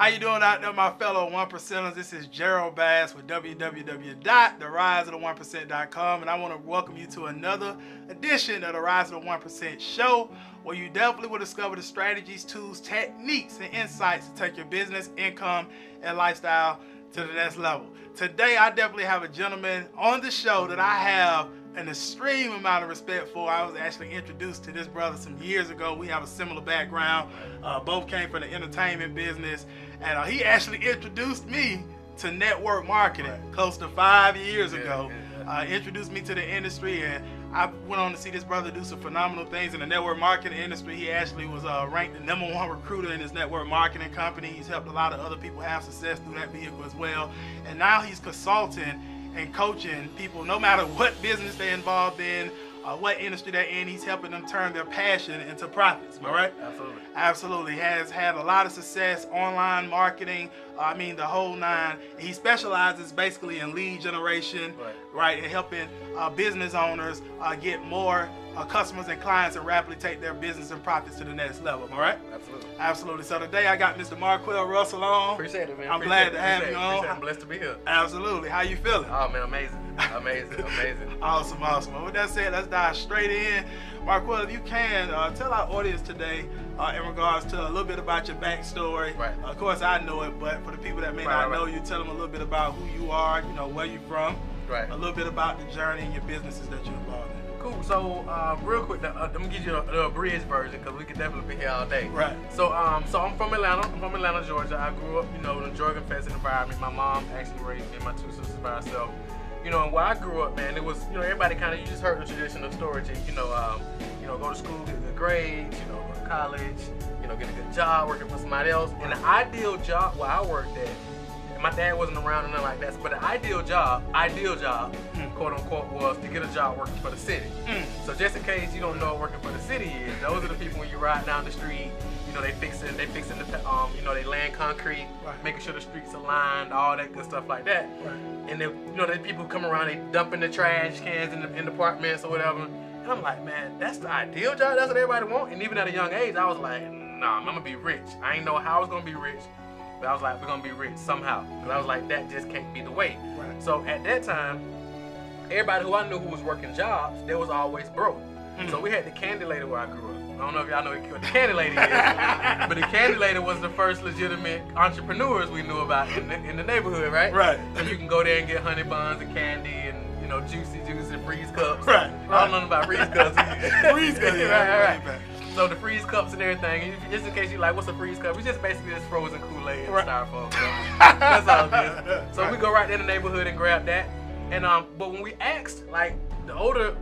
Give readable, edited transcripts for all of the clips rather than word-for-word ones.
How you doing out there, my fellow one percenters? This is Gerald Bass with www.theriseofthe1percent.com, and I want to welcome you to another edition of the Rise of the 1% show, where you definitely will discover the strategies, tools, techniques, and insights to take your business, income, and lifestyle to the next level. Today, I definitely have a gentleman on the show that I have an extreme amount of respect for. I was actually introduced to this brother some years ago. We have a similar background. Both came from the entertainment business, and he actually introduced me to network marketing close to 5 years ago. Introduced me to the industry, and I went on to see this brother do some phenomenal things in the network marketing industry. He actually was ranked the #1 recruiter in his network marketing company. He's helped a lot of other people have success through that vehicle as well. And now he's consulting and coaching people, no matter what business they're involved in, what industry they're in. He's helping them turn their passion into profits. Am I right? Absolutely. Absolutely. Has had a lot of success, online marketing, the whole nine. He specializes basically in lead generation, right, and helping business owners get more customers and clients and rapidly take their business and profits to the next level. Am I right? Absolutely. Absolutely. So today I got Mr. Marquel Russell on. Appreciate it, man. I'm glad to have you on. I'm blessed to be here. Absolutely. How you feeling? Oh, man, amazing. Amazing. Awesome. Well, with that said, let's dive straight in. Marquel, if you can, tell our audience today in regards to a little bit about your backstory. Right. Of course, I know it, but for the people that may not know you, tell them a little bit about who you are, where you're from, a little bit about the journey and your businesses that you're involved in. Cool. So, real quick, I'm gonna give you a abridged version because we could definitely be here all day. Right. So, I'm from Atlanta. I'm from Atlanta, Georgia. I grew up, in a drug-infested environment. My mom actually raised me and my two sisters by herself. And where I grew up, man, it was, everybody kind of, you just heard the traditional story to, go to school, get good grades, go to college, get a good job, working for somebody else. And the ideal job where I worked at, and my dad wasn't around or nothing like that, but the ideal job, quote unquote, was to get a job working for the city. So just in case you don't know what working for the city is, those are the people when you ride down the street, they fixing the, they laying concrete, making sure the streets are lined, all that good stuff like that. And then, the people come around, they dumping the trash cans in the apartments or whatever. And I'm like, man, that's the ideal job. That's what everybody wants. And even at a young age, I was like, nah, I'm gonna be rich. I ain't know how I was gonna be rich, but I was like, we're gonna be rich somehow. Because I was like, that just can't be the way. So at that time, everybody who I knew who was working jobs, they was always broke. So we had the candy lady where I grew up. I don't know if y'all know what the candy lady is, but the candy lady was the first legitimate entrepreneurs we knew about in the neighborhood, right? Right. So you can go there and get honey buns and candy and juicy juice and freeze cups. Right. I don't know about freeze cups. Freeze cups, right. So the freeze cups and everything, just in case you like, what's a freeze cup? It's just basically this frozen Kool-Aid and styrofoam. That's all it is. So we go right there in the neighborhood and grab that. And but when we asked, like, the older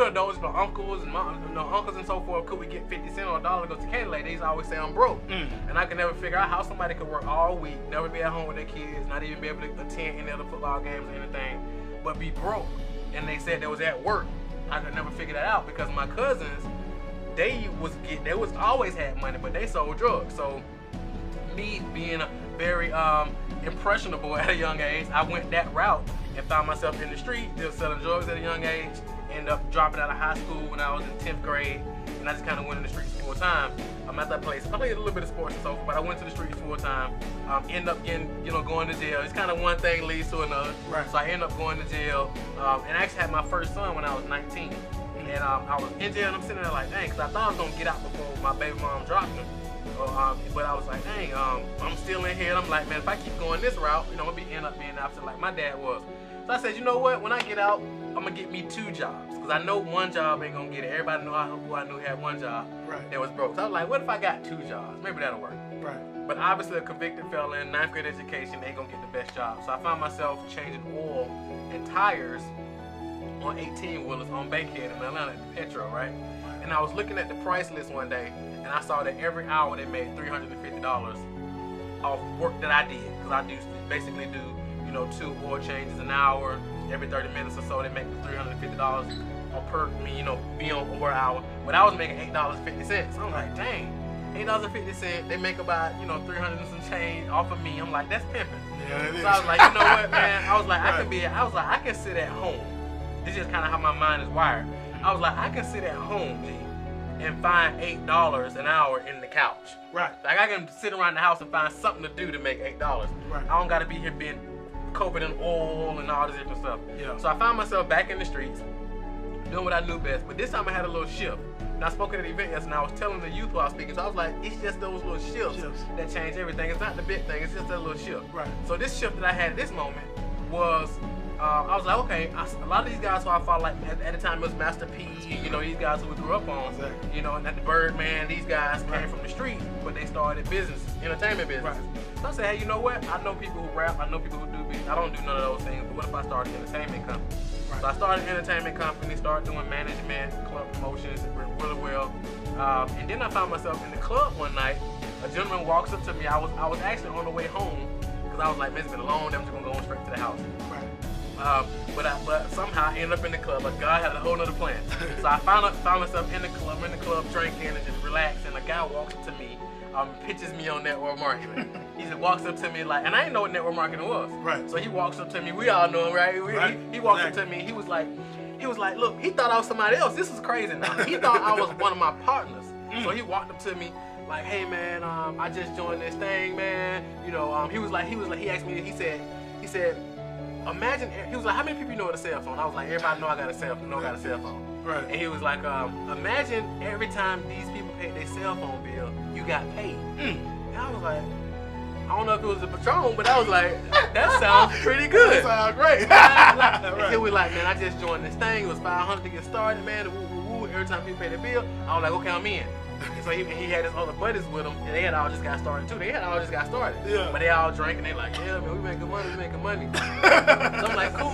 adults, uncles and uncles and so forth, could we get 50 cents or $1 to go to candy lady? They always say I'm broke. And I could never figure out how somebody could work all week, never be at home with their kids, not even be able to attend any other football games or anything, but be broke. And they said they was at work. I could never figure that out because my cousins, they was always had money, but they sold drugs. So me being a very impressionable at a young age, I went that route and found myself in the street, just selling drugs at a young age. Ended up dropping out of high school when I was in 10th grade, and I just kind of went in the streets full time. At that place, I played a little bit of sports and so forth, but I went to the streets full time. Ended up getting, going to jail. It's kind of one thing leads to another. Right. So I ended up going to jail, and I actually had my first son when I was 19. And I was in jail, and I'm sitting there like, dang, because I thought I was gonna get out before my baby mom dropped him. But I was like, dang, I'm still in here. And I'm like, man, if I keep going this route, I'm gonna end up being out like my dad was. So I said, you know what? When I get out, I'm gonna get me 2 jobs, because I know one job ain't gonna get it. Everybody who I knew had one job that was broke. So I was like, what if I got 2 jobs? Maybe that'll work. Right. But obviously, a convicted felon, 9th grade education, ain't gonna get the best job. So I found myself changing oil and tires on 18-wheelers on Bankhead in Atlanta at Petro, right? And I was looking at the price list one day, and I saw that every hour they made $350 off work that I did, because I basically do 2 oil changes an hour, every 30 minutes or so. They make $350 on per be on per hour. But I was making $8.50. So I'm like, dang, $8.50. They make about 300 and some change off of me. I'm like, that's pimping. Yeah, so I was like, you know what, man? I was like, I can sit at home. This is just kind of how my mind is wired. I was like, I can sit at home, G, and find $8 an hour in the couch. Right. Like I can sit around the house and find something to do to make $8. Right. I don't gotta be here being covered in oil and all this different stuff. Yeah. So I found myself back in the streets, doing what I knew best. But this time I had a little shift. And I spoke at an event yesterday, and I was telling the youth who I was speaking. So I was like, it's just those little shifts that change everything. It's not the big thing. It's just that little shift. Right. So this shift that I had at this moment was, I was like, okay, a lot of these guys who I follow, like at the time it was Master P, you know, these guys who we grew up on, Exactly. you know, and at the Birdman, these guys came from the street, but they started business, entertainment business. Right. So I said, hey, you know what? I know people who rap, I know people who do beats. I don't do none of those things, but what if I started an entertainment company? Right. So I started an entertainment company, started doing management, club promotions, it went really well. And then I found myself in the club one night. A gentleman walks up to me. I was actually on the way home because I was like, man, it's been a long day. I'm just gonna go straight to the house. Right. But somehow I ended up in the club. Like God had a whole nother plan. So I found myself in the club drinking and just relaxing. And a guy walks up to me, pitches me on network marketing. He just walks up to me like, and I didn't know what network marketing was. Right. So he walks up to me. We all know him, right? He walks up to me. He was like, look, he thought I was somebody else. This is crazy now. He thought I was one of my partners. So he walked up to me like, hey man, I just joined this thing, man. You know, he asked me, he said, imagine, he was like, how many people you know with a cell phone? I was like, everybody know I got a cell phone. Right. And he was like, imagine every time these people paid their cell phone bill, you got paid. And I was like, I don't know if it was a Patron, but I was like, that sounds pretty good. That sounds great. And he was like, man, I just joined this thing. It was $500 to get started, man. Every time people pay their bill, I was like, okay, I'm in. And so he had his other buddies with him, and they had all just got started too. Yeah. But they all drank, and they like, yeah, man, we making money. So I'm like, cool.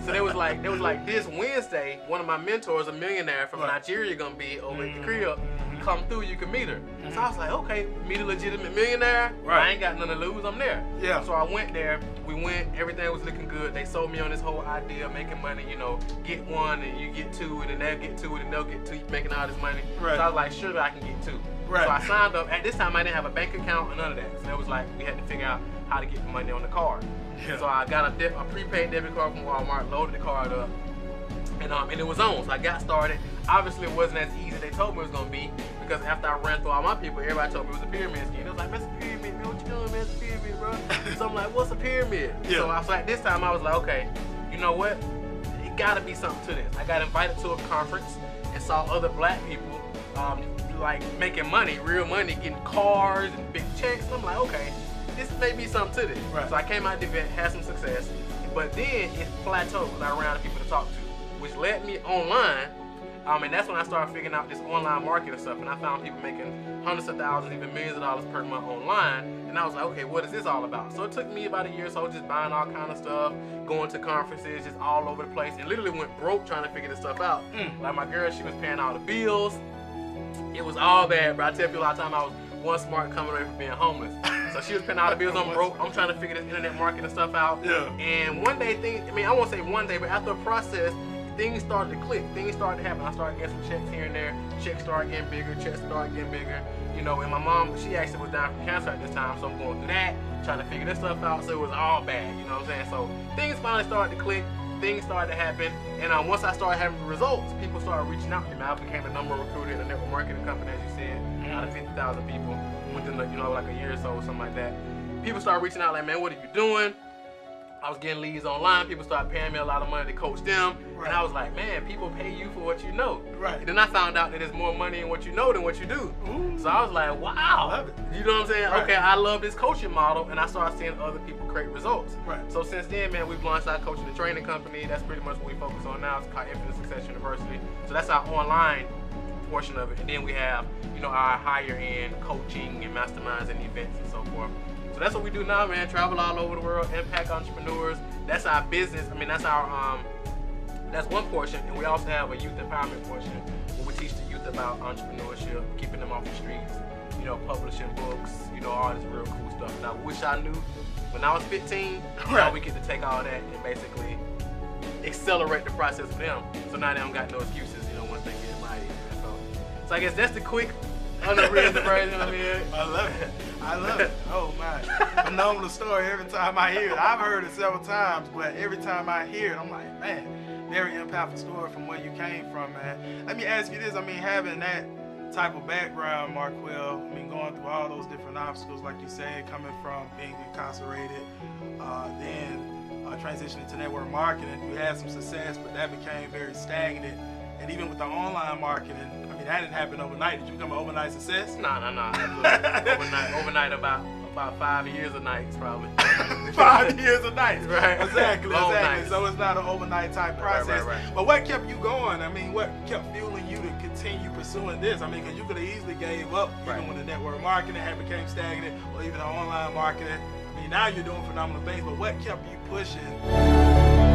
So there was like this Wednesday, one of my mentors, a millionaire from Nigeria, gonna be over at the crib. Come through, you can meet her. So I was like, okay, meet a legitimate millionaire. Right. I ain't got nothing to lose, I'm there. Yeah. So I went there, we went, everything was looking good. They sold me on this whole idea of making money, you know, get one and you get two, and then they'll get two, and then they'll get two, making all this money. Right. So I was like, surely I can get two. Right. So I signed up. At this time, I didn't have a bank account or none of that. So it was like, we had to figure out how to get the money on the card. Yeah. So I got a prepaid debit card from Walmart, loaded the card up, and it was on. So I got started. Obviously, it wasn't as easy as they told me it was going to be, because after I ran through all my people, everybody told me it was a pyramid scheme. They was like, man, it's a pyramid, man, what you doing, man, it's a pyramid, bro. So I'm like, what's a pyramid? Yeah. So I was like, this time I was like, okay, you know what? It got to be something to this. I got invited to a conference and saw other black people like making money, real money, getting cars and big checks. And I'm like, okay, this may be something to this. Right. So I came out the event, had some success, but then it plateaued because I ran out of people to talk to, which led me online. And that's when I started figuring out this online marketing stuff, and I found people making hundreds of thousands, even millions of dollars per month online. And I was like, okay, what is this all about? So it took me about a year or so just buying all kind of stuff, going to conferences, just all over the place, and literally went broke trying to figure this stuff out. Like my girl, she was paying all the bills. It was all bad, bro. I tell people all the time I was one smart coming away from being homeless. So she was paying all the bills, I'm broke. I'm trying to figure this internet marketing stuff out. Yeah. And one day, I won't say one day, but after a process, things started to click. Things started to happen. I started getting some checks here and there. Checks started getting bigger. Checks started getting bigger. You know, and my mom, she actually was down from cancer at this time, so I'm going through that, trying to figure this stuff out. So it was all bad, you know what I'm saying? So things finally started to click. Things started to happen, and once I started having results, people started reaching out to me. I became a number recruiter in a network marketing company, as you said, out of 50,000 people within, like a year or so, or something like that. People started reaching out like, man, what are you doing? I was getting leads online. People started paying me a lot of money to coach them. Right. And I was like, man, people pay you for what you know. Right. And then I found out that there's more money in what you know than what you do. Ooh. So I was like, wow. I love it. You know what I'm saying? Right. Okay, I love this coaching model, and I started seeing other people create results. Right. So since then, man, we've launched our coaching and training company. That's pretty much what we focus on now. It's called Infinite Success University. So that's our online portion of it. And then we have, our higher end coaching and masterminds and events and so forth. So that's what we do now, man. Travel all over the world, impact entrepreneurs. That's our business. That's our that's one portion, and we also have a youth empowerment portion where we teach the youth about entrepreneurship, keeping them off the streets, publishing books, all this real cool stuff. And I wish I knew when I was 15, now we get to take all that and basically accelerate the process for them. So now they don't got no excuses, once they get my age. So I guess that's the quick, unabridged version of it. I love it. Oh man. Phenomenal story every time I hear it. I've heard it several times, but every time I hear it, I'm like, man, very impactful story from where you came from, man. Let me ask you this. Having that type of background, Marquel, I mean, going through all those different obstacles, like you said, coming from being incarcerated, then transitioning to network marketing, you had some success, but that became very stagnant. And even with the online marketing, I mean, that didn't happen overnight. Did you become an overnight success? No. Overnight about 5 years of nights, probably. 5 years of nights. Right. Exactly. Nights. So it's not an overnight type process. Right. But what kept you going? I mean, what kept fueling you to continue pursuing this? I mean, because you could have easily gave up even when the network marketing had became stagnant, or even the online marketing. I mean, now you're doing phenomenal things, but what kept you pushing